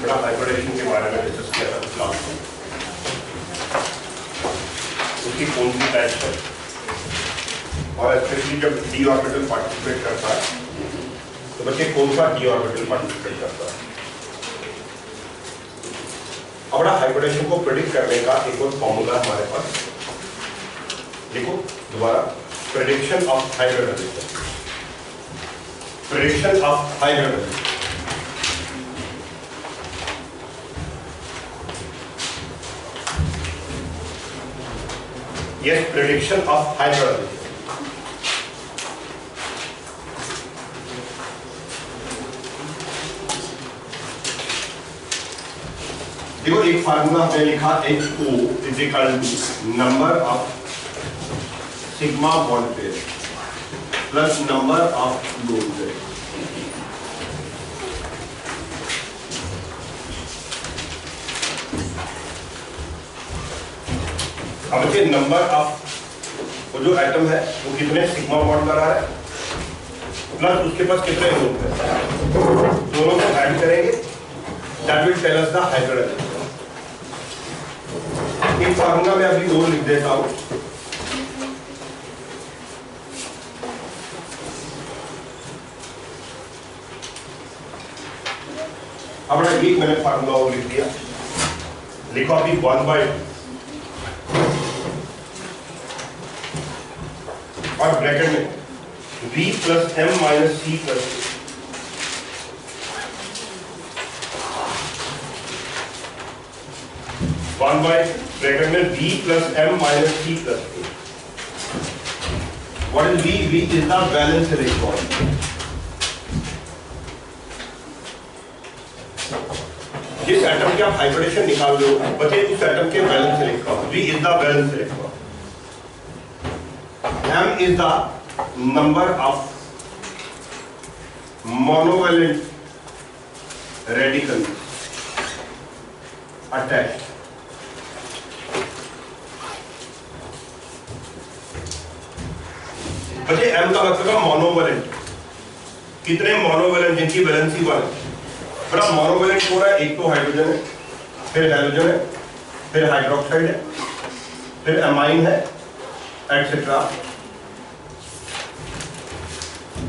बड़ा हाइब्रिडेशन के बारे में डिस्कस किया था क्लास में, उसकी कौन सी टाइप है और स्पेशली जब डी ऑर्बिटल पार्टिसिपेट करता है तो बच्चे कौन सा डी ऑर्बिटल पार्टिसिपेट करता है। अब बड़ा हाइब्रिडेशन को प्रेडिक्ट करने का एक और फॉर्मूला हमारे पास, देखो दोबारा, prediction of hybridisation, prediction of hybridisation. Yes, prediction of hybridization. देखो एक फार्मूला हमने लिखा HO is equal to number of sigma bond pair plus number of lone pair. अब देखिए नंबर ऑफ वो जो एटम है वो कितने सिग्मा बॉन्ड बना है प्लस उसके पास कितने लोन है, दोनों को ऐड करेंगे, that will tell us the hybridisation. एक फार्मूला मैं अभी और लिख देता हूं, अब एक मैंने फार्मूला और लिख दिया, लिखो अभी 1/2 और ब्रैकेट में V plus M minus C plus one by bracket में V plus M minus C plus A। What is V? V is the valence electron. जिस एटम के आप हाइब्रिडेशन निकाल रहे हो बच्चे उस एटम के valence electron, V is the valence electron, M is the number of monovalent radicals attached. बच्चे M का मतलब है मोनोवेलेंट, कितने मोनोवेलेंट जिनकी वैलेंसी 1 है। बड़ा मोनोवेलेंट हो रहा है, एक तो हाइड्रोजन है, फिर हाइड्रोजन है, फिर हाइड्रोक्साइड है, फिर एमाइन है, एटसेट्रा।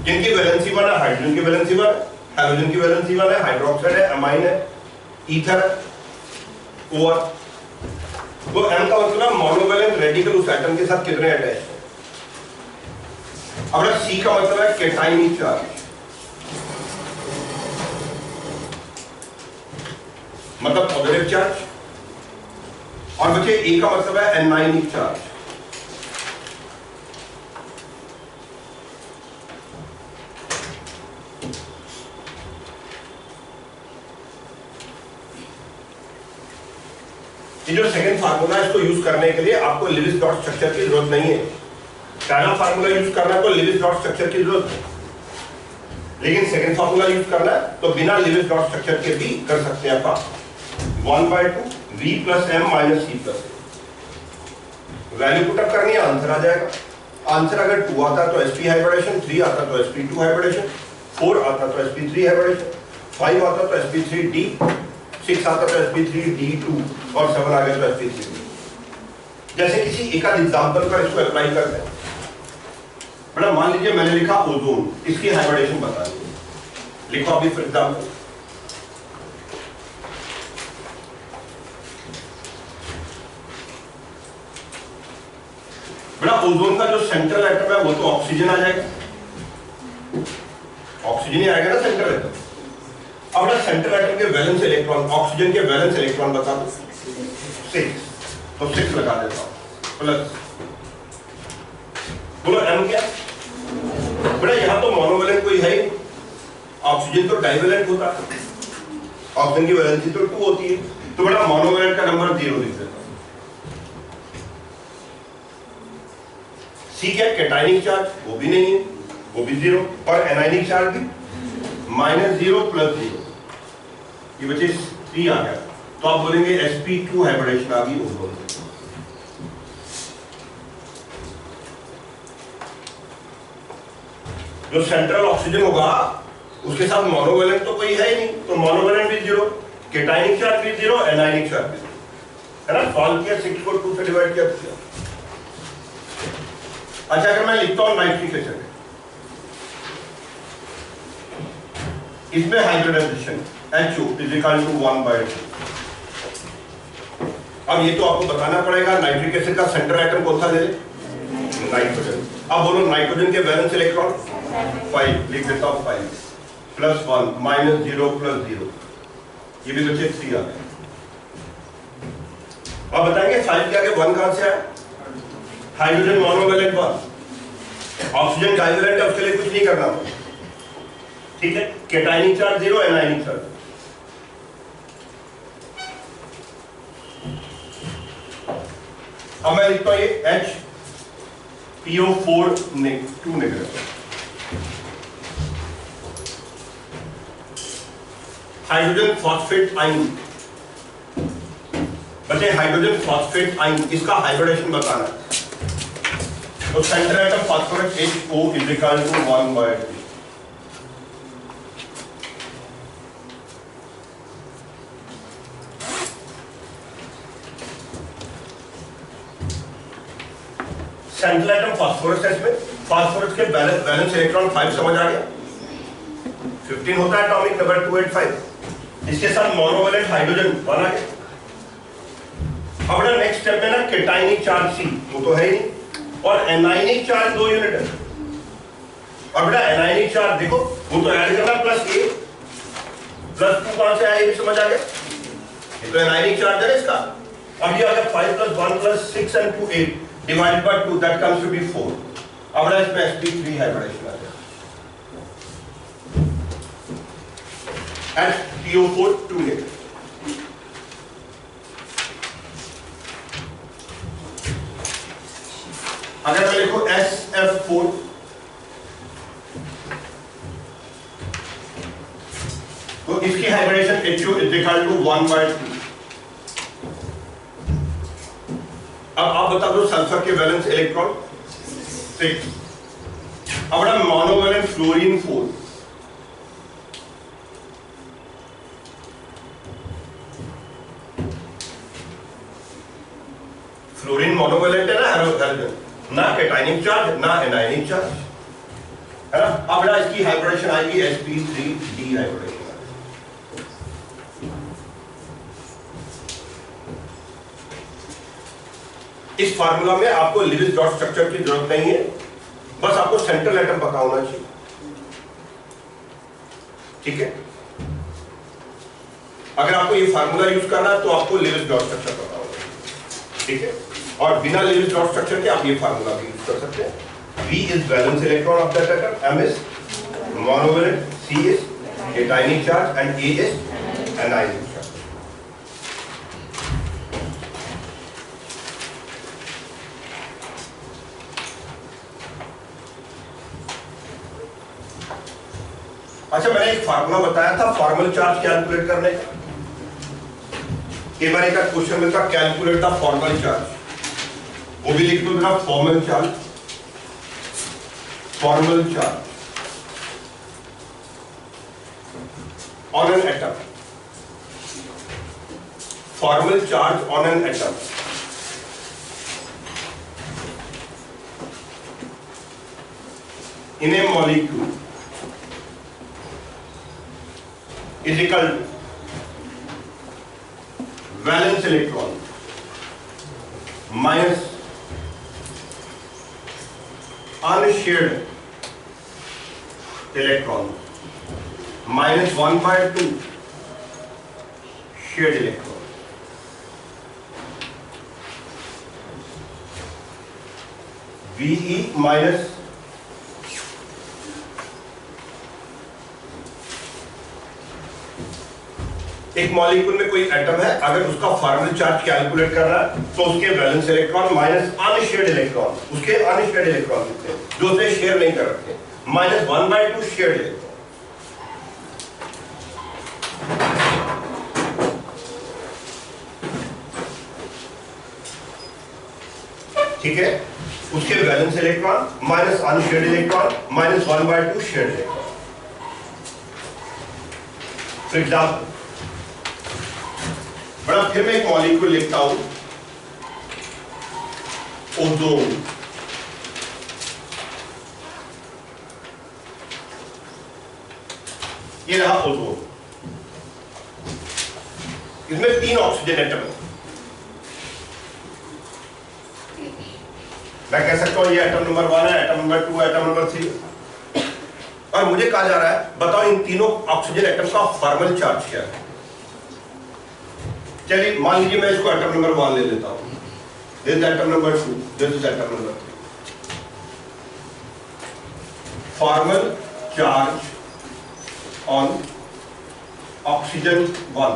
जिनकी वैलेंसी 1 है, हाइड्रोजन की वैलेंसी 1 है, हाइड्रोजन की वैलेंसी 1 है, हाइड्रोक्साइड है, एमाइन है, ईथर है, ओआर। तो M का मतलब मोनोवेलेंट रेडिकल उस एटम के साथ कितने अटैच है। अब C का मतलब है कैटायनिक चार्ज, मतलब पॉजिटिव चार्ज, और बच्चे A का मतलब है एनायनिक चार्ज। ये जो सेकंड फार्मूला है इसको यूज करने के लिए आपको लिविस डॉट स्ट्रक्चर की जरूरत नहीं है। पहला फार्मूला यूज करना है तो लिविस डॉट स्ट्रक्चर की जरूरत है, लेकिन सेकंड फार्मूला यूज करना है तो बिना लिविस डॉट स्ट्रक्चर के भी कर सकते हैं आप। 1/2 V plus M minus C plus A, value put up करनी है, आंसर आ जाएगा। आंसर अगर 2 आता तो sp हाइब्रिडेशन, 3 आता तो sp2 हाइब्रिडेशन, 4 आता तो sp3 हाइब्रिडेशन, 5 आता तो sp3d, 6 आता तो sp3d2 और 7 आ गया तो sp3d। जैसे किसी एक आध एग्जांपल पर इसको अप्लाई करते हैं। बड़ा मान लीजिए मैंने लिखा ओजोन, इसकी हाइब्रिडेशन बतानी है, लिखो अभी फॉर एग्जांपल बड़ा ओजोन का जो सेंट्रल एटम है वो तो ऑक्सीजन आ जाएगा, ऑक्सीजन ही आएगा ना सेंट्रल एटम। अब ना सेंट्रल एटम के वैलेंस इलेक्ट्रॉन, ऑक्सीजन के वैलेंस इलेक्ट्रॉन बता दो 6, तो 6 लगा देता हूं प्लस, बोलो M क्या? बड़ा यहां तो मोनोवेलेंट कोई है ही, ऑक्सीजन तो डाइवेलेंट होता है, ऑक्सीजन की वैलेंसी तो 2 होती है, तो बड़ा मोनोवेलेंट का नंबर 0 लिख देता हूं। C क्या? कैटायनिक चार्ज, वो भी नहीं है, वो भी 0, और एनायनिक चार्ज भी -0 प्लस 0, ये बचे 3 आ गया, तो आप बोलेंगे sp2 हाइब्रिडेशन आ गई ओजोन। जो सेंट्रल ऑक्सीजन होगा उसके साथ मोनोवेलेंट तो कोई है ही नहीं, तो मोनोवेलेंट भी 0, केटाइनिक चार्ज भी 0, एनाइनिक चार्ज भी 0, है ना। सॉल्व किया, 6 को 2 से डिवाइड किया। अच्छा, अगर मैं लिखता हूं नाइट्रिक एसिड, इसमें hybridisation HO is equal to 1/2। अब ये तो आपको बताना पड़ेगा नाइट्रिक एसिड का सेंटर एटम कौन सा दे दे, नाइट्रोजन। अब बोलो नाइट्रोजन के वैलेंस इलेक्ट्रॉन 5, लिख देता हूं 5 +1 -0 +0, ये भी बच्चे 3 आ गए। अब बताएंगे 5 के आगे 1 कहां से आया, हाइड्रोजन मोनोवैलेंट 1, ऑक्सीजन डाइवैलेंट है, उसके लिए कुछ नहीं करना, ठीक है। Cationic charge 0, anionic charge. अब मैं लिखता हूं ये HPO4 2 negative, hydrogen phosphate ion. बच्चे हाइड्रोजन फॉस्फेट आयन, इसका हाइब्रिडेशन बताना है। तो centre atom phosphorus HO is equal to 1/3। Central atom phosphorus है, इसमें फास्फोरस के बैलेंस इलेक्ट्रॉन 5 समझ आ गया, 15 होता है एटॉमिक नंबर 285। इसके साथ मोनोवैलेंट हाइड्रोजन 1 आ गया। अब ना नेक्स्ट स्टेप में ना केटाइनिक चार्ज C, वो तो है ही नहीं, और एनाइनिक चार्ज 2 यूनिट है। अब बेटा एनाइनिक चार्ज देखो, वो तो ऐड करना +A +2 कहां से आया, ये भी समझ आ गया, ये तो एनाइनिक चार्ज है इसका। अब ये आ गया 5 + 1 + 6 and 2 8 divided by 2, that comes to be 4। अब ना इसमें sp3 हाइब्रिडेशन आ गया, HPO4 2 नेगेटिव। अगर मैं लिखूं SF4, तो इसकी hybridisation HO is equal to 1/2। अब आप बता दो सल्फर के वैलेंस इलेक्ट्रॉन 6। अब बड़ा मोनोवैलेंट फ्लोरीन 4, फ्लोरीन मोनोवैलेंट है ना, हाइड्रोजन, ना केटाइनिक चार्ज ना एनाइनिक चार्ज, है ना। अब बड़ा इसकी हाइब्रिडेशन आएगी sp3d हाइब्रिडेशन। इस फार्मूला में आपको लिविस डॉट स्ट्रक्चर की जरूरत नहीं है, बस आपको सेंट्रल एटम पता होना चाहिए, ठीक है। अगर आपको ये फार्मूला यूज करना है तो आपको लिविस डॉट स्ट्रक्चर पता होगा, ठीक है। और बिना लिविस डॉट स्ट्रक्चर के आप ये फार्मूला भी यूज कर सकते हैं। V is valence electron of that atom, M is monovalent, C is केटाइनिक charge and A is anionic charge. अच्छा, मैंने एक फार्मूला बताया था फॉर्मल चार्ज कैलकुलेट करने का। कई बार एक क्वेश्चन मिलता कैलकुलेट द फॉर्मल चार्ज, वो भी लिख दो मेरा formal charge, formal charge on an atom, formal charge on an atom in A molecule is equal to valence electron minus unshared electron minus 1/2 shared electron। VE minus एक molecule में कोई atom है, अगर उसका फॉर्मल चार्ज कैलकुलेट कर रहा है तो उसके valence electron minus unshared electron, उसके अनशेयर्ड इलेक्ट्रॉन कितने जो उसने शेयर नहीं कर रखे, माइनस 1/2 शेयर्ड इलेक्ट्रॉन, ठीक है। उसके valence electron minus unshared electron minus 1/2 shared electron. For example बड़ा फिर मैं एक मॉलिक्यूल लिखता हूं, ओजोन। ये रहा ओजोन, इसमें 3 ऑक्सीजन एटम है। मैं कह सकता हूं ये एटम नंबर 1 है, एटम नंबर 2, एटम नंबर 3, और मुझे कहा जा रहा है बताओ इन तीनों ऑक्सीजन एटम का फॉर्मल चार्ज क्या है। चलिए मान लीजिए मैं इसको एटम नंबर 1 ले लेता हूं, this is atom number 2, this is atom number 3। Formal charge on oxygen 1,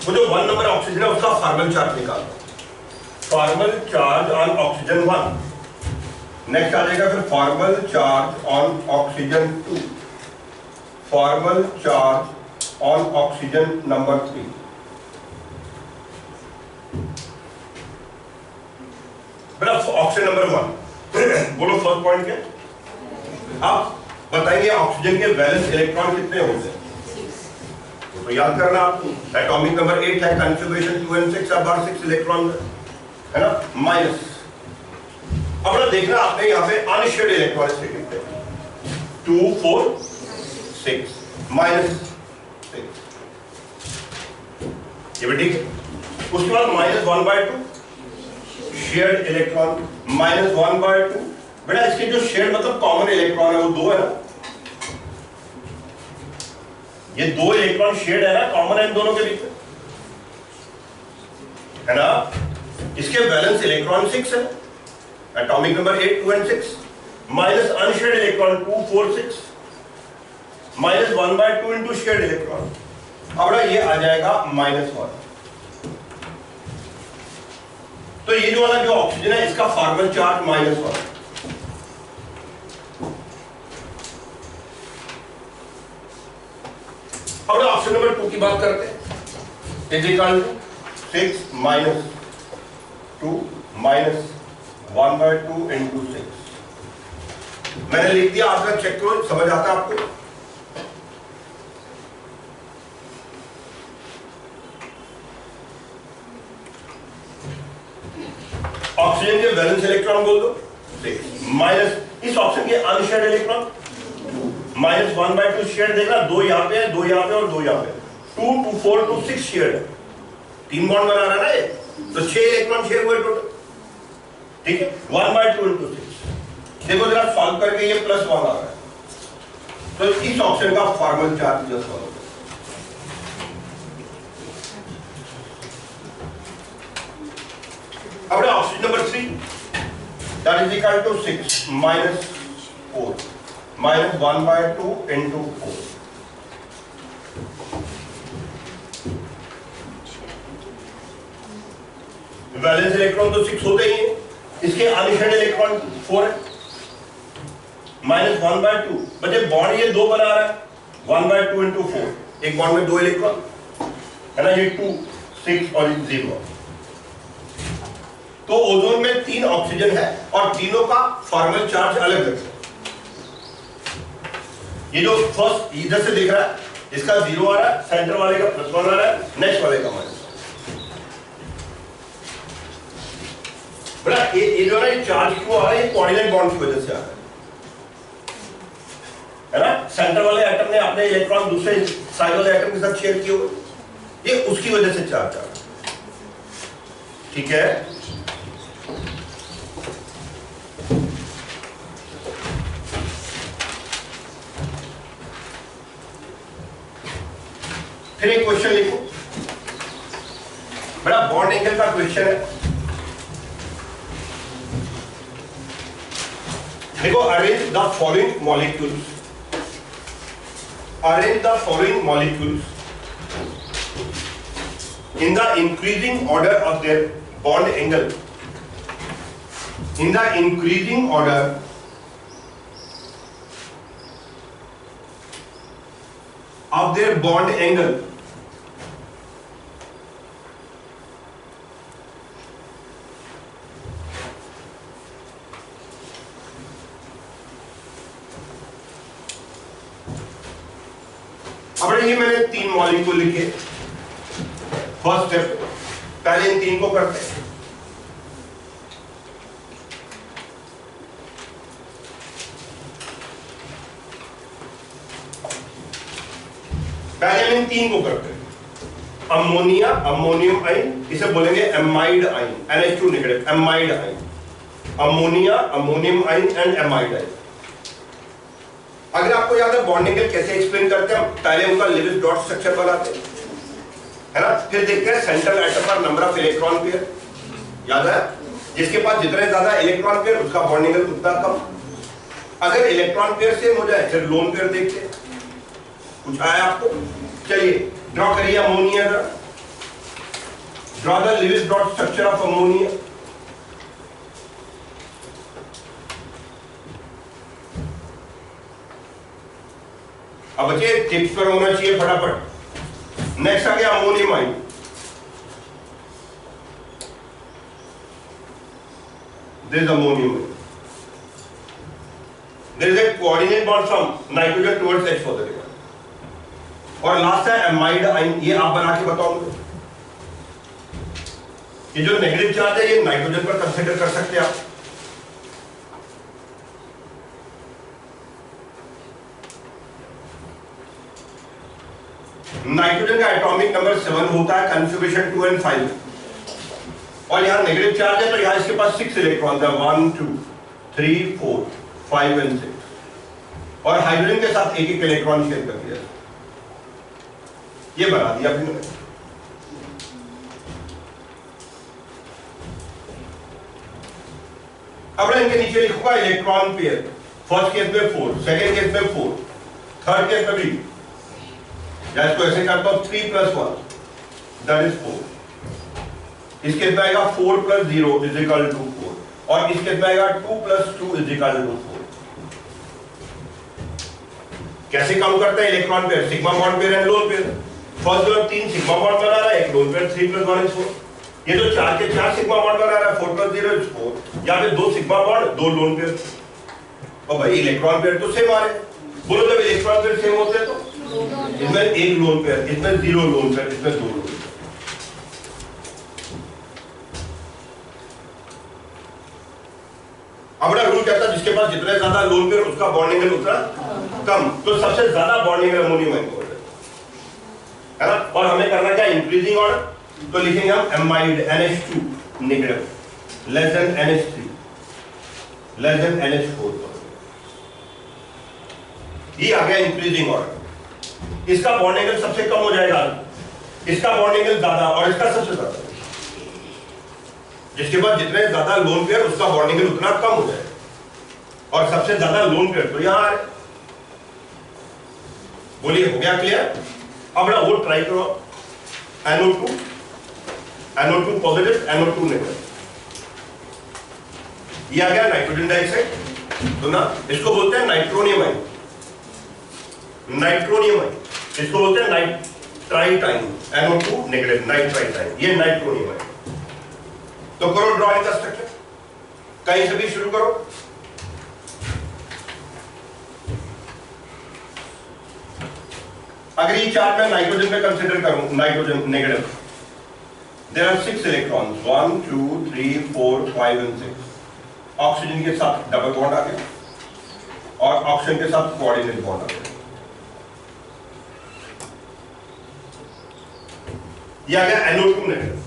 वो जो 1 नंबर ऑक्सीजन है उसका फॉर्मल चार्ज निकालना। Formal charge on oxygen 1, next आ जाएगा फिर formal charge on oxygen 2, formal charge on oxygen number 3। बेटा ऑक्सीजन नंबर 1 बोलो फर्स्ट पॉइंट क्या, आप बताएंगे ऑक्सीजन के वैलेंस इलेक्ट्रॉन कितने होते हैं, तो याद करना आपको। एटॉमिक नंबर 8 है, कॉन्फ़िगरेशन 2 and 6 अब 6 इलेक्ट्रॉन है ना, माइनस। अब ना देखना आपने यहाँ पे अनशेयर्ड इलेक्ट्रॉन कितने, 2 4 6 -6, ये भी ठीक है। उसके बाद -1/2 शेयर्ड इलेक्ट्रॉन, -1/2। बेटा इसके जो शेयर्ड मतलब कॉमन इलेक्ट्रॉन है वो 2 है ना, ये 2 इलेक्ट्रॉन शेयर्ड है ना, कॉमन है इन दोनों के बीच में, है ना। इसके वैलेंस इलेक्ट्रॉन 6 है, atomic number 8 2 and 6, minus unshared electron 2 4 6, -1/2 into shared electron. अब ये आ जाएगा -1। तो ये जो वाला जो ऑक्सीजन है इसका फॉर्मल चार्ज -1। अब ऑप्शन नंबर 2 की बात करते हैं, इज इक्वल टू 6 - 2 -1/2 इंटू 6। मैंने लिख दिया, आपका चेक करो समझ आता है आपको। ऑक्सीजन के वैलेंस इलेक्ट्रॉन बोल दो 6, माइनस इस ऑप्शन के अनशेयर्ड इलेक्ट्रॉन -1/2 शेयर, देखना 2 यहाँ पे है, 2 यहाँ पे और 2 यहाँ पे, 2 2 4 2 6 शेयर है, 3 बॉन्ड बना रहा है ना ये, तो 6 इलेक्ट्रॉन शेयर हुए टोटल, ठीक है। 1/2 इंटू 6, देखो जरा सॉल्व करके ये +1 आ रहा है, तो इस ऑप्शन का फॉर्मल चार्ज जस्ट सॉल्व। अब option number 3 that is equal to 6 -4 -1/2 into 4। Valence electron तो 6 होते ही हैं, इसके अनशेयर्ड इलेक्ट्रॉन 4 है, -1/2 बच्चे बॉन्ड ये 2 बना रहा है, 1/2 इंटू 4, एक बॉन्ड में 2 इलेक्ट्रॉन है ना, ये 2 6 और 0। तो ओजोन में 3 ऑक्सीजन है और तीनों का फॉर्मल चार्ज अलग अलग है। ये जो फर्स्ट इधर से दिख रहा है इसका 0 आ रहा है, सेंटर वाले का +1 आ रहा है, नेक्स्ट वाले का -1। बड़ा ये जो है चार्ज क्यों आ रहा है, ये कोऑर्डिनेट बॉन्ड की वजह से आ रहा है ना। सेंटर वाले एटम ने अपने इलेक्ट्रॉन दूसरे साइड वाले एटम के साथ शेयर किए हुए, ये उसकी वजह से चार्ज आ रहा है, ठीक है। फिर एक क्वेश्चन लिखो, बड़ा बॉन्ड एंगल का क्वेश्चन है। देखो, arrange the following molecules, arrange the following molecules in the increasing order of their bond angle, in the increasing order of their bond angle अब ये मैंने 3 मॉलिक्यूल लिखे। फर्स्ट स्टेप, पहले इन 3 को करते हैं। पहले हम इन 3 को करते हैं। अमोनिया, अमोनियम आइन, इसे बोलेंगे एमाइड आइन, NH2 नेगेटिव, एमाइड आइन। अमोनिया, अमोनियम आइन एंड एमाइड आइन। अगर आपको याद है बॉन्डिंग कैसे एक्सप्लेन करते हैं, पहले उनका लिविस डॉट स्ट्रक्चर बनाते हैं, है ना, फिर देखते हैं सेंट्रल एटम पर नंबर ऑफ इलेक्ट्रॉन पेयर, याद है, जिसके पास जितने ज्यादा इलेक्ट्रॉन पेयर उसका बॉन्डिंग उतना कम। अगर इलेक्ट्रॉन पेयर सेम हो जाए फिर लोन पेयर देखते हैं। कुछ आया आपको? चलिए ड्रॉ करिए अमोनिया का, draw the Lewis dot structure of ammonia. अब बच्चे टिप्स पर होना चाहिए फटाफट। नेक्स्ट आ गया ammonium ion. This is ammonium ion. There is a coordinate bond from nitrogen towards H for the given. और लास्ट है एमाइड आइन। ये आप बना के बताओ मुझे। ये जो नेगेटिव चार्ज है ये नाइट्रोजन पर कंसीडर कर सकते हैं आप। नाइट्रोजन का एटॉमिक नंबर 7 होता है, कॉन्फिगरेशन 2 और 5, और यहां नेगेटिव चार्ज है तो यहां इसके पास 6 इलेक्ट्रॉन है, 1 2 3 4 5 और 6, और हाइड्रोजन के साथ एक इलेक्ट्रॉन शेयर कर दिया। ये बना दिया अभी मैंने। अब इनके नीचे लिखूंगा इलेक्ट्रॉन पेयर। फर्स्ट केस में 4, सेकेंड केस में 4, थर्ड केस में भी, या इसको ऐसे करता हूं 3 + 1 दैट इज 4। इस केस में आएगा 4 + 0 इज इक्वल टू 4, और इस केस में आएगा 2 + 2 इज इक्वल टू 4। कैसे काम करता है electron pair? Sigma bond pair and lone pair. First जो 3 सिग्मा बॉन्ड बना रहा है, एक लोन पेयर, 3 + 1 इज 4। ये जो 4 के 4 सिग्मा बॉन्ड बना रहा है, 4 + 0 इज 4, या फिर 2 सिग्मा बॉन्ड 2 लोन पेयर। और भाई इलेक्ट्रॉन पेयर तो सेम आ रहे हैं। बोलो जब इलेक्ट्रॉन पेयर सेम होते हैं तो इसमें एक लोन पेयर, इसमें 0 लोन पेयर, इसमें 2 लोन पेयर। अपना रूल कहता है जिसके पास जितने ज्यादा लोन पेयर उसका बॉन्डिंग एंगल उतना कम। तो सबसे ज्यादा बॉन्डिंग एंगल अमोनियम आइन को है ना। और हमें करना क्या, इंक्रीजिंग ऑर्डर। तो लिखेंगे हम amide NH2 negative less than NH3 less than NH4। ये आ गया इंक्रीजिंग ऑर्डर। इसका बॉन्डिंग एंगल सबसे कम हो जाएगा, इसका बॉन्डिंग एंगल ज्यादा, और इसका सबसे ज्यादा। जिसके पास जितने ज्यादा लोन पेयर उसका बॉन्डिंग एंगल उतना कम हो जाएगा, और सबसे ज्यादा लोन पेयर तो यहां आ रहे। बोलिए हो गया क्लियर? अब ना वो ट्राई करो, NO2 पॉजिटिव, NO2 नेगेटिव। ये आ गया नाइट्रोजन डाइऑक्साइड। तो ना इसको बोलते हैं नाइट्रोनियम आइन। नाइट्रोनियम आइन इसको बोलते हैं नाइट्राइट आइन। NO2 नेगेटिव, नाइट्राइट आइन, ये नाइट्रोनियम आइन। तो करो ड्रॉ इनका स्ट्रक्चर, कहीं से भी शुरू करो। अगर ये चार्ट मैं नाइट्रोजन पे कंसीडर करूं, nitrogen negative, there are 6 electrons, 1 2 3 4 5 और 6। ऑक्सीजन के साथ डबल बॉन्ड आ गया, और ऑक्सीजन के साथ कोऑर्डिनेट बॉन्ड आ गया। ये आ गया NO2 नेगेटिव।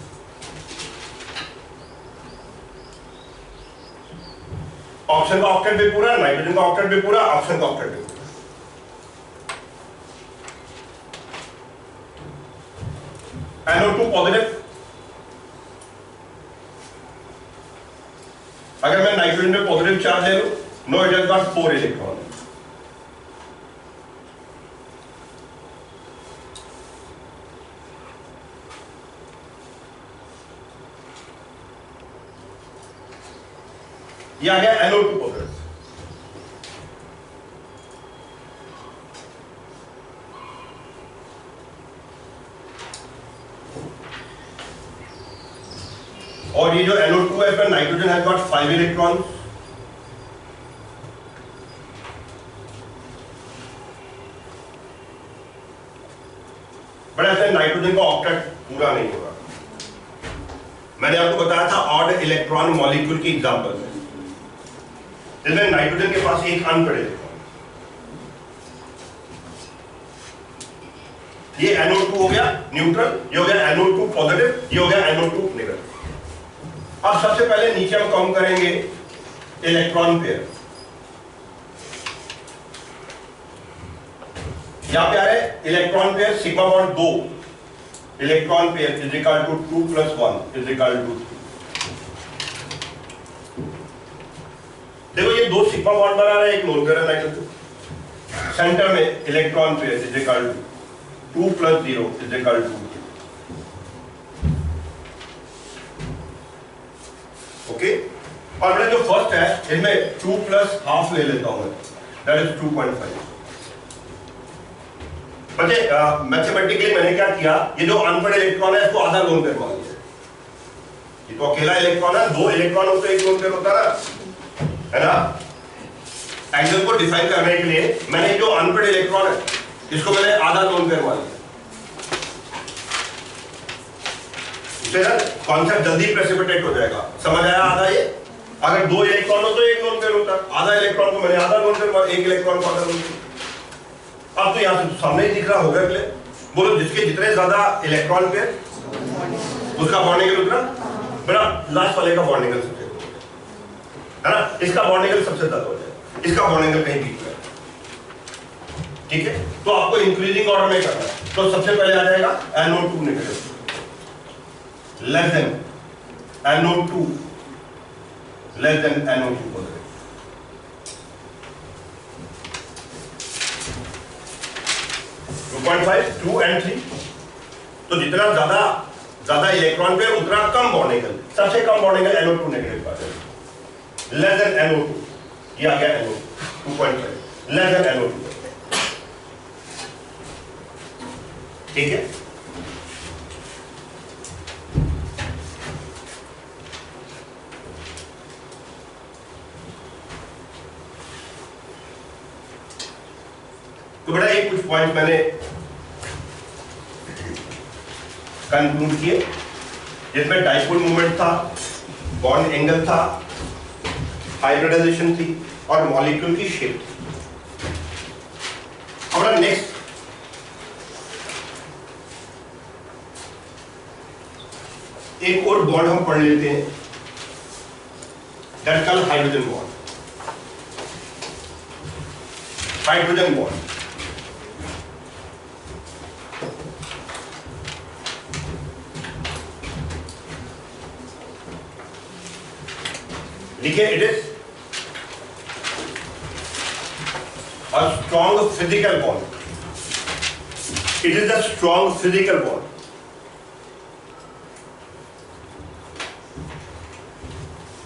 ऑक्सीजन का ऑक्टेट भी पूरा, नाइट्रोजन का ऑक्टेट भी पूरा, ऑक्सीजन का ऑक्टेट भी पूरा। NO2 positive. अगर मैं नाइट्रोजन में पॉजिटिव चार्ज ले लूं, no it has got 4 electron. ये आ गया NO2 पॉजिटिव। और ये जो NO2 है इसमें nitrogen has got 5 electron. But ऐसे नाइट्रोजन का ऑक्टेट पूरा नहीं होगा। मैंने आपको बताया था ऑड इलेक्ट्रॉन मॉलिक्यूल की एग्जांपल में, जिसमें नाइट्रोजन के पास एक अनपेड इलेक्ट्रॉन, ये NO2 हो गया न्यूट्रल, ये हो गया NO2 पॉजिटिव, ये हो गया NO2 नेगेटिव। अब सबसे पहले नीचे हम काउंट करेंगे इलेक्ट्रॉन पेयर। यहां पे आ रहे electron pair sigma bond 2, electron pair is equal to 2 + 1 is equal to 3। देखो ये दो सिग्मा बॉन्ड बना रहे हैं, एक लोन पेयर है नाइट्रोजन। सेंटर में electron pair is equal to 2 + 0 is equal to 2। Okay, और मेरा जो फर्स्ट है इसमें 2 + ½ ले लेता हूं मैं, दैट इज 2.5। बच्चे मैथमेटिकली मैंने क्या किया, ये जो अनपेड इलेक्ट्रॉन है इसको आधा लोन पेयर मान लिया। ये तो अकेला इलेक्ट्रॉन है, 2 इलेक्ट्रॉन होते एक लोन पेयर होता है ना। एंगल को डिफाइन करने के लिए मैंने जो अनपेड इलेक्ट्रॉन है इसको मैंने आधा लोन पेयर मान लिया। इससे ना कॉन्सेप्ट जल्दी प्रेसिपिटेट हो जाएगा। समझ आया आधा? ये अगर 2 इलेक्ट्रॉन हो तो एक लोन पेयर होता, आधा इलेक्ट्रॉन को मैंने आधा लोन पेयर, एक इलेक्ट्रॉन को आधा लोन पेयर। अब तो यहां से सामने ही दिख रहा होगा। बोलो जिसके जितने ज्यादा इलेक्ट्रॉन पेयर उसका बॉन्डिंग उतना बड़ा, लास्ट वाले का बॉन्डिंग सबसे है ना, इसका बॉन्डिंग सबसे ज्यादा हो जाए, इसका बॉन्डिंग कहीं बीच में। ठीक है, तो आपको इंक्रीजिंग ऑर्डर में करना है। तो सबसे पहले आ जाएगा NO2 negative less than NO2 less than NO2 positive. 2.5, 2 और 3। तो जितना ज्यादा इलेक्ट्रॉन पे उतना कम बॉन्डिंग, सबसे कम बॉन्डिंग NO2 नेगेटिव का है, लेस देन NO2। ये आ गया NO2 2.5 लेस देन NO2। ठीक है, तो बड़ा एक कुछ पॉइंट मैंने कंक्लूड किए, जिसमें डाइपोल मूवमेंट था, बॉन्ड एंगल था, हाइब्रिडाइजेशन थी और मॉलिक्यूल की शेप थी। हमारा नेक्स्ट एक और बॉन्ड हम पढ़ लेते हैं, that called hydrogen bond. Hydrogen bond लिखिए, it is a strong physical bond. It is a strong physical bond.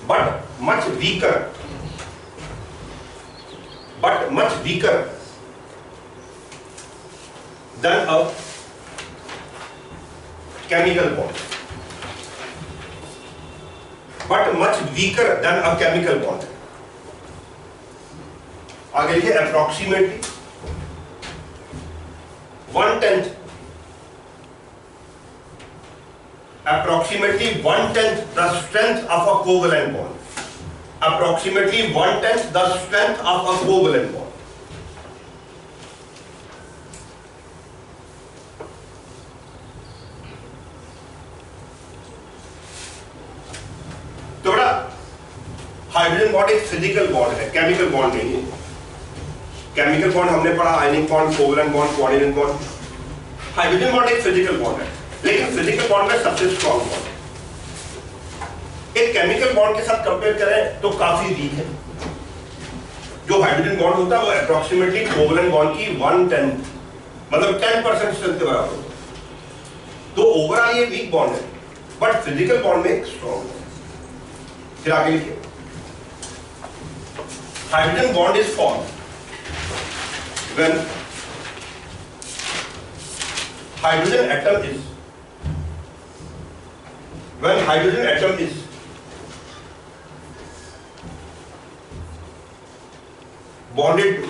But much weaker than a chemical bond. But much weaker than a chemical bond. आगे लिखिए, approximately 1/10 the strength of a covalent bond. Approximately 1/10 the strength of a covalent bond. तो बड़ा hydrogen bond एक physical bond है, chemical bond नहीं है। Chemical bond हमने पढ़ा, ionic bond, covalent bond, coordinate bond. Hydrogen bond एक फिजिकल बॉन्ड है, लेकिन फिजिकल बॉन्ड में सबसे स्ट्रॉन्ग बॉन्ड है। एक केमिकल बॉन्ड के साथ कंपेयर करें तो काफी वीक है। जो हाइड्रोजन बॉन्ड होता है वो अप्रोक्सीमेटली कोवलेंट बॉन्ड की 1/10 मतलब 10% स्ट्रेंथ के बराबर होता है। तो ओवरऑल ये वीक बॉन्ड है, बट फिजिकल बॉन्ड में एक स्ट्रॉन्ग है। फिर आगे लिखिए, hydrogen bond is formed when hydrogen atom is bonded to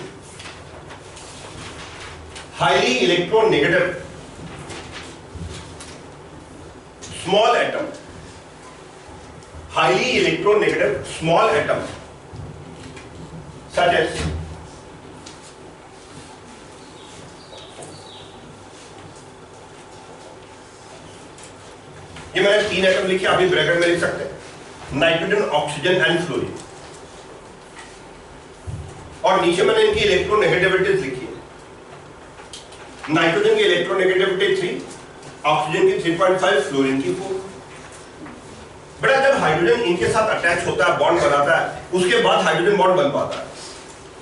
highly electronegative small atom, highly electronegative small atoms such as ये मैंने 3 एटम लिखे, आप भी ब्रैकेट में लिख सकते हैं, नाइट्रोजन, ऑक्सीजन एंड फ्लोरीन, और नीचे मैंने इनकी इलेक्ट्रोनेगेटिविटीज लिखी है। नाइट्रोजन की इलेक्ट्रोनेगेटिविटी 3, ऑक्सीजन की 3.5, फ्लोरीन की 4। बेटा जब हाइड्रोजन इनके साथ अटैच होता है, बॉन्ड बनाता है, उसके बाद हाइड्रोजन बॉन्ड बन पाता है।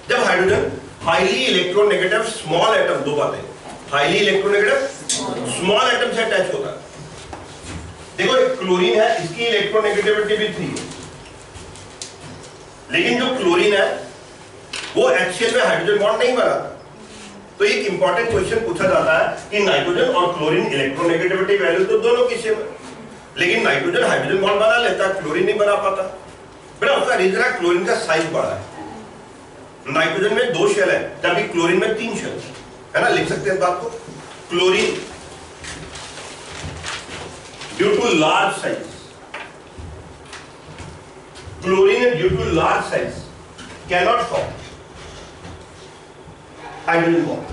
जब hydrogen highly electronegative small atom, दो बातें, हाईली इलेक्ट्रोनेगेटिव स्मॉल एटम से अटैच होता है। देखो एक क्लोरीन है, इसकी इलेक्ट्रोनेगेटिविटी भी 3 है, लेकिन जो क्लोरीन है वो HCl में हाइड्रोजन बॉन्ड नहीं बनाता। तो एक इंपॉर्टेंट क्वेश्चन पूछा जाता है कि नाइट्रोजन और क्लोरीन इलेक्ट्रोनेगेटिविटी वैल्यू तो दोनों की सेम है, लेकिन नाइट्रोजन हाइड्रोजन बॉन्ड बना लेता है, क्लोरीन नहीं बना पाता। बेटा उसका रीजन है क्लोरीन का साइज बड़ा है। नाइट्रोजन में 2 शेल है, जबकि क्लोरीन में 3 शेल है ना, लिख सकते हैं इस बात को। Chlorine due to large size, chlorine due to large size cannot form hydrogen bond.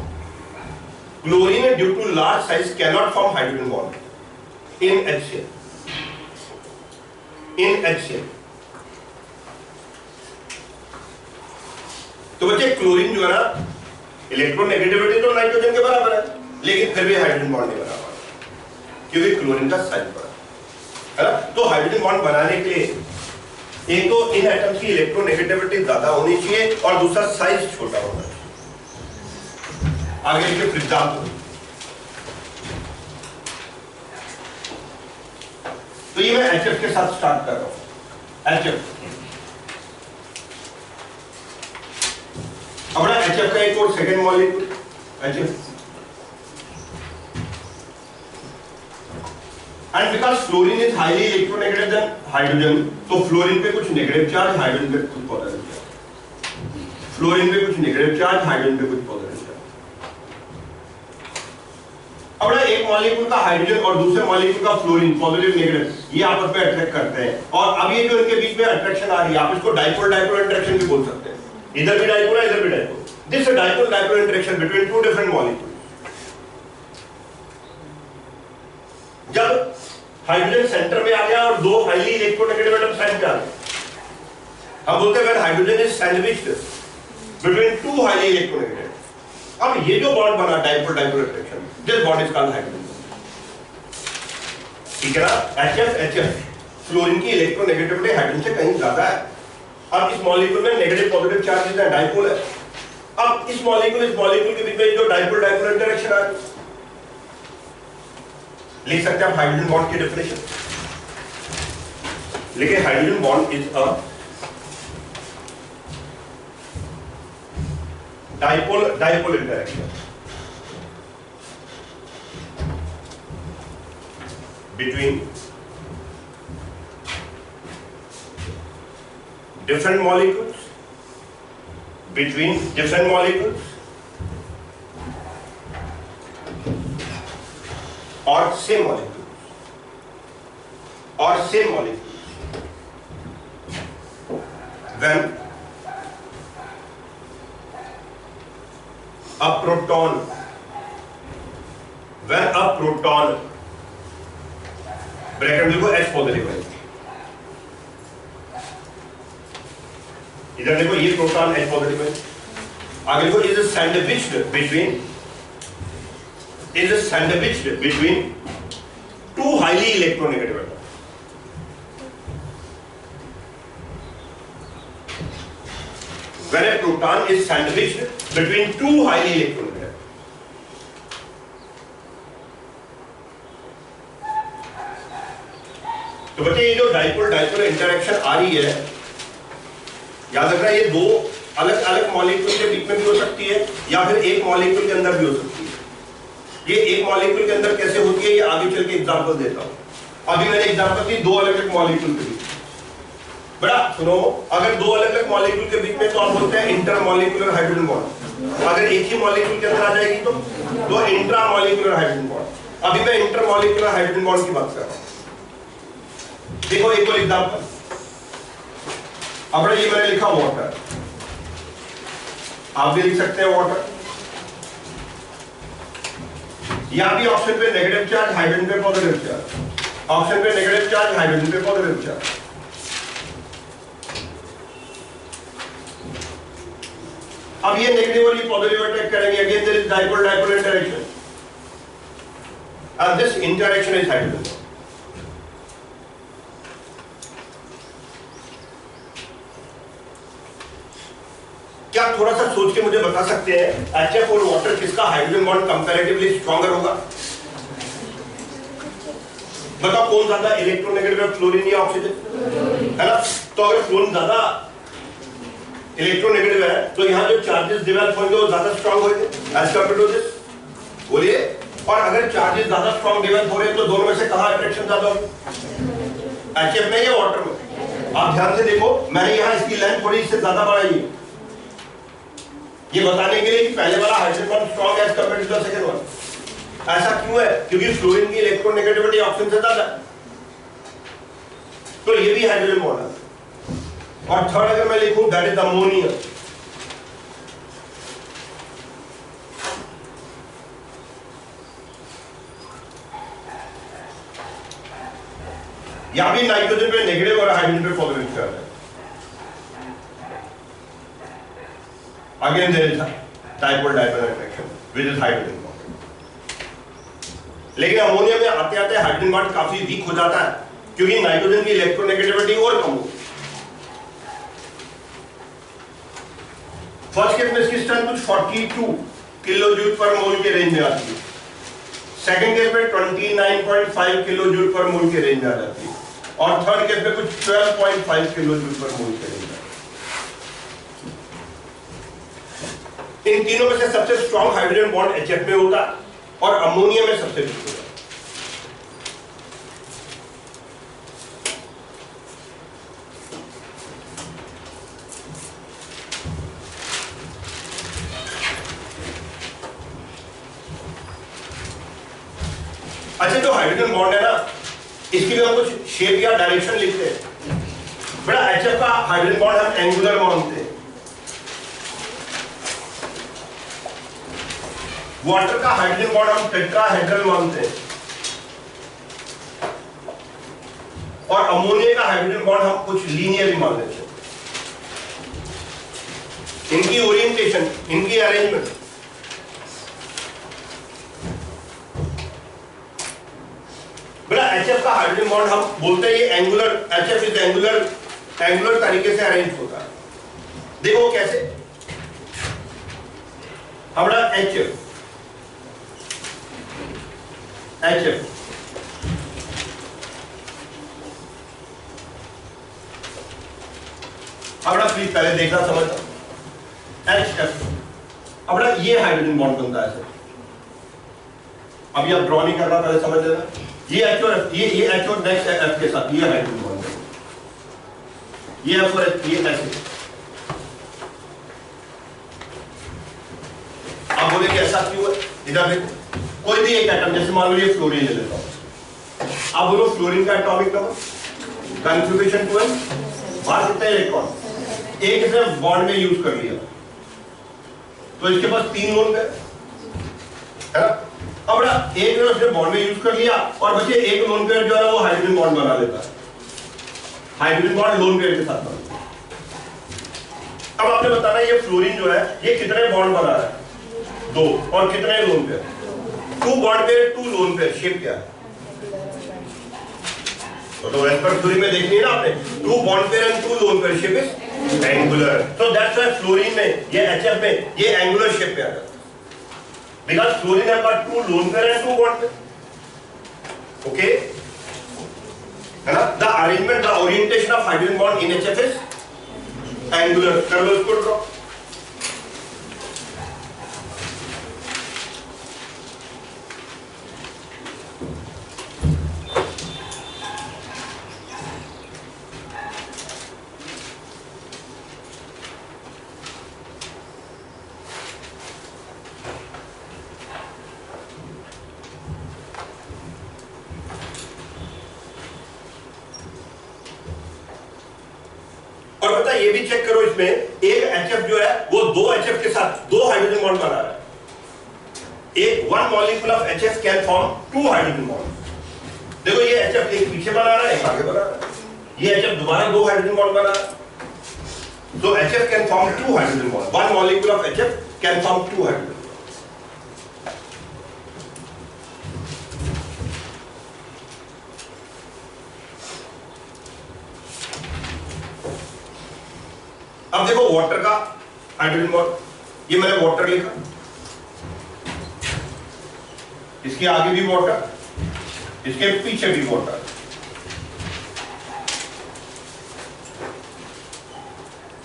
Chlorine due to large size cannot form hydrogen bond in HCl। तो बच्चे क्लोरीन जो है ना, इलेक्ट्रोनेगेटिविटी तो नाइट्रोजन के बराबर है, लेकिन फिर भी हाइड्रोजन बॉन्ड नहीं बना पाता क्योंकि क्लोरीन का साइज बड़ा है ना। तो हाइड्रोजन बॉन्ड बनाने के लिए एक तो इन एटम्स की इलेक्ट्रोनेगेटिविटी ज्यादा होनी चाहिए और दूसरा साइज छोटा होना चाहिए। आगे के एग्जाम्पल, तो ये मैं HF के साथ स्टार्ट कर रहा हूं। HF, अब ना HF का एक और second molecule HF, and because fluorine is highly electronegative than hydrogen, तो फ्लोरीन पे कुछ नेगेटिव चार्ज, हाइड्रोजन पे कुछ पॉजिटिव चार्ज। फ्लोरीन पे कुछ नेगेटिव चार्ज, हाइड्रोजन पे कुछ पॉजिटिव चार्ज। अब ना एक मॉलिक्यूल का हाइड्रोजन और दूसरे मॉलिक्यूल का फ्लोरीन, पॉजिटिव नेगेटिव, ये आपस में अट्रैक्ट करते हैं, और अब ये जो इनके बीच में अट्रैक्शन आ रही है, आप इसको डाइपोल डाइपोल इंटरेक्शन भी बोल सकते हैं। इधर भी डाइपोल है, इधर भी dipole. This is dipole dipole interaction between 2 different molecule. जब हाइड्रोजन सेंटर में आ गया और 2 हाईली इलेक्ट्रोनेगेटिव एटम साइड पे आ गए, हम बोलते हैं hydrogen is sandwiched between 2 highly electronegative. अब ये जो बॉन्ड बना dipole dipole interaction, this bond is called hydrogen. ठीक है ना। HF फ्लोरीन की इलेक्ट्रोनेगेटिविटी हाइड्रोजन से कहीं ज्यादा है। अब इस मॉलिक्यूल में नेगेटिव पॉजिटिव चार्ज है, डाइपोल है। अब इस मॉलिक्यूल के बीच में जो डाइपोल डाइपोल इंटरेक्शन आ रही, लिख सकते हैं आप हाइड्रोजन बॉन्ड की डेफिनेशन। लेकिन hydrogen bond is a dipole interaction between different molecules, or same molecules when a proton bracket में देखो H पॉजिटिव है, इधर देखो ये प्रोटॉन H पॉजिटिव है, आगे देखो is sandwiched between 2 highly electronegative atoms. When a proton is sandwiched between 2 highly electronegative, तो बच्चे ये जो डाइपोल डाइपोल इंटरेक्शन आ रही है, याद रखना ये 2 अलग अलग मॉलिक्यूल के बीच में भी हो सकती है या फिर एक मॉलिक्यूल के अंदर भी हो सकती है। ये एक मॉलिक्यूल के अंदर कैसे होती है ये आगे चल के एग्जांपल देता हूं। अभी मैंने एग्जांपल दी 2 अलग अलग मॉलिक्यूल के बीच। बड़ा सुनो, अगर 2 अलग अलग मॉलिक्यूल के बीच में तो हम बोलते हैं इंटरमॉलिक्यूलर हाइड्रोजन बॉन्ड। अगर एक ही मॉलिक्यूल के अंदर आ जाएगी तो इंट्रामॉलिक्यूलर हाइड्रोजन बॉन्ड। अभी मैं इंटरमॉलिक्यूलर हाइड्रोजन बॉन्ड की बात कर रहा हूं। देखो एक और एग्जांपल, अब ये मैंने लिखा वाटर, आप भी लिख सकते हैं वाटर। यहां भी ऑप्शन पे नेगेटिव चार्ज, हाइड्रोजन पे पॉजिटिव चार्ज, ऑप्शन पे नेगेटिव चार्ज, हाइड्रोजन पे पॉजिटिव चार्ज। अब ये नेगेटिव और ये पॉजिटिव अटैक करेंगे, again there is dipole dipole interaction and this interaction is hydrogen। क्या आप थोड़ा सा सोच के मुझे बता सकते हैं HF और वाटर किसका हाइड्रोजन बॉन्ड कंपैरेटिवली स्ट्रॉन्गर होगा? बताओ कौन ज्यादा इलेक्ट्रोनेगेटिव है, फ्लोरीन या ऑक्सीजन, है ना? तो अगर फ्लोरीन ज्यादा इलेक्ट्रोनेगेटिव है तो यहां जो चार्जेस डेवलप होंगे वो ज्यादा स्ट्रॉन्ग होंगे एज कंपेयर टू दिस, बोलिए। और अगर चार्जेस ज्यादा स्ट्रॉन्ग डेवलप हो रहे हैं तो दोनों में से कहां अट्रैक्शन ज्यादा होगी, HF में या वाटर में? आप ध्यान से देखो, मैंने यहां इसकी लेंथ थोड़ी इससे ज्यादा बढ़ाई है, ये बताने के लिए कि पहले वाला हाइड्रोजन बॉन्ड स्ट्रॉन्ग है as compare to the second one. ऐसा क्यों है? क्योंकि फ्लोरीन की इलेक्ट्रोनेगेटिविटी ऑक्सीजन से ज्यादा है, तो ये भी हाइड्रोजन बॉन्ड है। और थर्ड अगर मैं लिखूं दैट इज अमोनिया, यहां भी नाइट्रोजन पे नेगेटिव और हाइड्रोजन पे पॉजिटिव चार्ज है। Again there is dipole dipole attraction which is hydrogen bond. लेकिन अमोनिया में आते आते हाइड्रोजन बॉन्ड काफी वीक हो जाता है क्योंकि नाइट्रोजन की इलेक्ट्रोनेगेटिविटी और कम हो। फर्स्ट केस में इसकी स्ट्रेंथ कुछ 42 किलो जूल पर मोल के रेंज में आती है, सेकंड केस में 29.5 किलो जूल पर मोल के रेंज में आ जाती है, और थर्ड केस में कुछ 12.5 किलो जूल पर मोल के रेंज में। इन तीनों में से सबसे स्ट्रॉन्ग हाइड्रोजन बॉन्ड HF में होता है और अमोनिया में सबसे वीक होता है। अच्छा, जो हाइड्रोजन बॉन्ड है ना, इसके लिए हम कुछ शेप या डायरेक्शन लिखते हैं। बड़ा HF का हाइड्रोजन बॉन्ड हम एंगुलर मानते हैं, वाटर का हाइड्रोजन बॉन्ड हम टेट्राहेड्रल मानते हैं, और अमोनिया का हाइड्रोजन बॉन्ड हम कुछ लीनियर मान लेते हैं। इनकी ओरिएंटेशन, इनकी अरेंजमेंट, बड़ा HF का हाइड्रोजन बॉन्ड हम बोलते हैं ये एंगुलर, HF इज एंगुलर तरीके से अरेंज होता है। देखो कैसे, हमारा HF हमारा प्लीज पहले देखना समझना, HF हमारा ये हाइड्रोजन बॉन्ड बनता है। अभी आप ड्रॉ नहीं करना, पहले समझ लेना। ये H और ये H और नेक्स्ट F के साथ ये हाइड्रोजन बॉन्ड है, ये F और H, ये ऐसे। आप बोले कि ऐसा क्यों है? इधर देखो, कोई भी एक एटम, जैसे मान लो ये फ्लोरीन ले लेता हूं, आप बोलो फ्लोरीन का एटॉमिक नंबर, कॉन्फ़िगरेशन 12, बाहर कितने इलेक्ट्रॉन, एक इसने बॉन्ड में यूज कर लिया तो इसके पास 3 लोन है ना। अब एक ने उसने बॉन्ड में यूज कर लिया और बचे एक लोन पेयर जो है वो हाइड्रोजन बॉन्ड बना लेता है, हाइड्रोजन बॉन्ड लोन पेयर के साथ बनता है। अब आपने बताना ये फ्लोरीन जो है ये कितने बॉन्ड बना रहा है? 2, और कितने lone pair? 2 bond pair 2 lone pair. Shape क्या है? तो वेस्पर थ्योरी में देखनी है ना आपने, 2 bond pair and 2 lone pair, shape is angular. So that's why fluorine में ये HF में ये एंगुलर शेप में आ जाता है, because fluorine have got 2 lone pair and 2 bond pair. Okay, है ना? The arrangement, the orientation of hydrogen bond in HF is angular. कर लो इसको ड्रॉ। ये भी चेक करो, इसमें एक HF जो है वो दो HF के साथ दो हाइड्रोजन बॉन्ड बना रहा है। एक one molecule of HF can form two hydrogen bond. देखो ये HF एक पीछे बना रहा है, एक आगे बना रहा है, ये HF दोबारा दो हाइड्रोजन बॉन्ड बना रहा है। So HF can form two hydrogen bonds. One molecule of HF can form two hydrogen bonds. अब देखो वाटर का हाइड्रोजन बॉन्ड, ये मैंने वाटर लिखा, इसके आगे भी वाटर, इसके पीछे भी वाटर।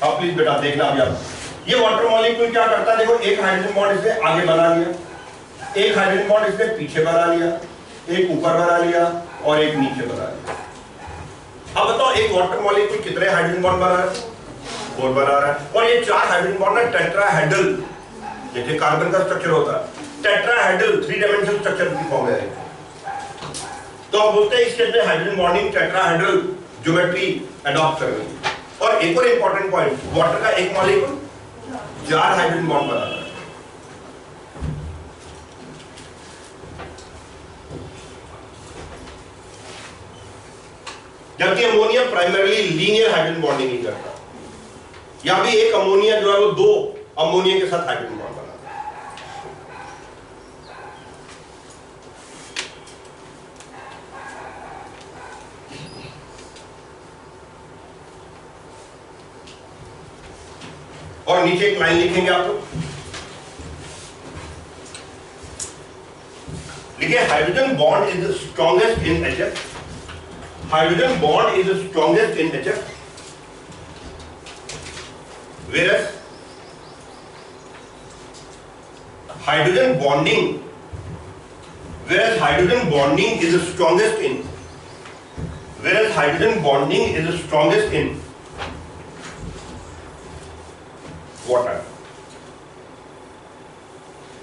अब प्लीज बेटा देखना अभी आप, ये वाटर मॉलिक्यूल क्या करता है, देखो एक हाइड्रोजन बॉन्ड इसने आगे बना लिया, एक हाइड्रोजन बॉन्ड इसने पीछे बना लिया, एक ऊपर बना लिया और एक नीचे बना लिया। अब बताओ एक वाटर मॉलिक्यूल कितने हाइड्रोजन बॉन्ड बना रहा है? 4 बना रहा है। और ये 4 हाइड्रोजन बॉन्ड ना टेट्राहेड्रल, जैसे कार्बन का स्ट्रक्चर होता है, टेट्राहेड्रल 3 डायमेंशनल स्ट्रक्चर की फॉर्म है। तो आप बोलते हैं इस केस में hydrogen bonding tetrahedral geometry adopt कर रही है। और एक और इंपॉर्टेंट पॉइंट, वाटर का एक मॉलिक्यूल 4 हाइड्रोजन बॉन्ड बना रहा है। जबकि ammonia primarily linear hydrogen bonding ही करता है। यहां भी एक अमोनिया जो है वो 2 अमोनिया के साथ हाइड्रोजन बॉन्ड बनाता है। और नीचे एक लाइन लिखेंगे आप लोग, लिखिए hydrogen bond is the strongest in HF, hydrogen bond is the strongest in HF, whereas hydrogen bonding is the strongest in, whereas hydrogen bonding is the strongest in water।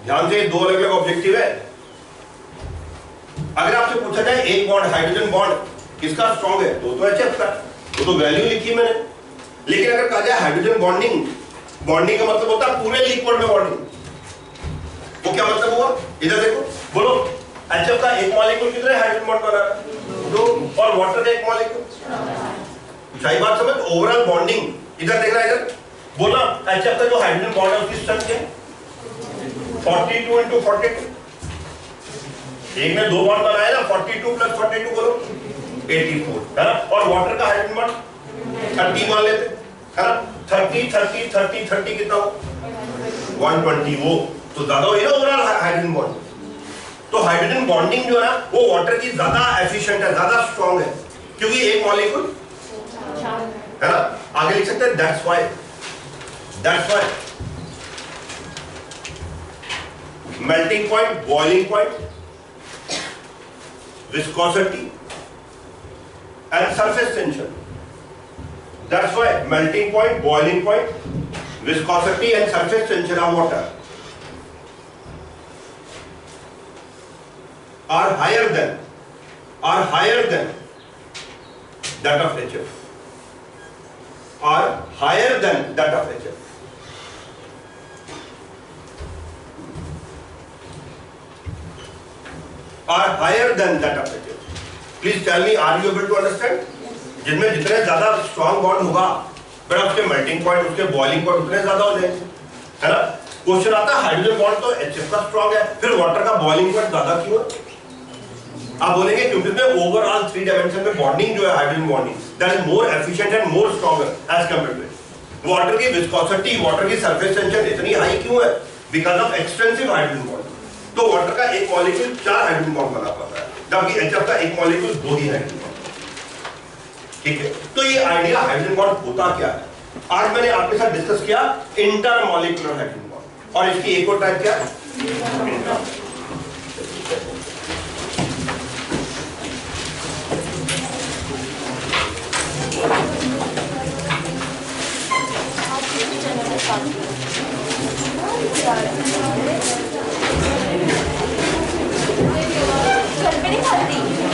ध्यान से दो अलग अलग ऑब्जेक्टिव है। अगर आपसे पूछा जाए एक बॉन्ड हाइड्रोजन बॉन्ड किसका स्ट्रॉन्ग है, तो HF का, तो वैल्यू लिखी मैंने। लेकिन अगर कहा जाए हाइड्रोजन बॉन्डिंग, बॉन्डिंग का मतलब होता है पूरे लिक्विड में बॉन्डिंग, वो क्या मतलब हुआ, इधर देखो, बोलो HF का एक मॉलिक्यूल कितने हाइड्रोजन बॉन्ड बना रहा है? 2। और वाटर का एक मॉलिक्यूल, सही बात समझ, ओवरऑल बॉन्डिंग। इधर देखना, इधर बोला HF का जो हाइड्रोजन बॉन्ड है उसकी स्ट्रेंथ क्या है? 42 into 42। एक में 2 बॉन्ड बनाया ना, 42 + 42 बोलो 84 है ना। और वाटर का हाइड्रोजन बॉन्ड 30 मान लेते है ना, 30 30 30 30 कितना हो? 120। वो तो ज्यादा हो ना ओवरऑल हाइड्रोजन बॉन्ड। तो हाइड्रोजन बॉन्डिंग जो है ना वो वाटर की ज्यादा एफिशिएंट है, ज्यादा स्ट्रांग है, क्योंकि एक मॉलिक्यूल है ना। आगे लिख सकते हैं that's why melting point, boiling point, viscosity and surface tension. That's why melting point, boiling point, viscosity and surface tension of water are higher than that of HF. Are higher than that of HF. Are higher than that of HF. Please tell me, are you able to understand? जिनमें जितने ज्यादा strong bond होगा फिर उसके melting point, उसके boiling point उतने ज्यादा हो जाएंगे, है ना। क्वेश्चन आता है हाइड्रोजन बॉन्ड तो HF का स्ट्रॉन्ग है, फिर वाटर का बॉइलिंग पॉइंट ज्यादा क्यों है? आप बोलेंगे क्योंकि उसमें ओवरऑल 3 डायमेंशन में बॉन्डिंग जो है hydrogen bonding that is more efficient and more stronger as compared to water की विस्कोसिटी, वाटर की सरफेस टेंशन इतनी हाई क्यों है? Because of extensive hydrogen bond. तो वाटर का एक मॉलिक्यूल 4 हाइड्रोजन बॉन्ड बना पाता है, जबकि HF का एक मॉलिक्यूल 2 ही हाइड्रोजन बॉन्ड। ठीक है, तो ये आइडिया हाइड्रोजन बॉन्ड होता क्या है आज मैंने आपके साथ डिस्कस किया, इंटरमॉलिक्यूलर हाइड्रोजन बॉन्ड। और इसकी एक और टाइप क्या है? घर पे नहीं खाती।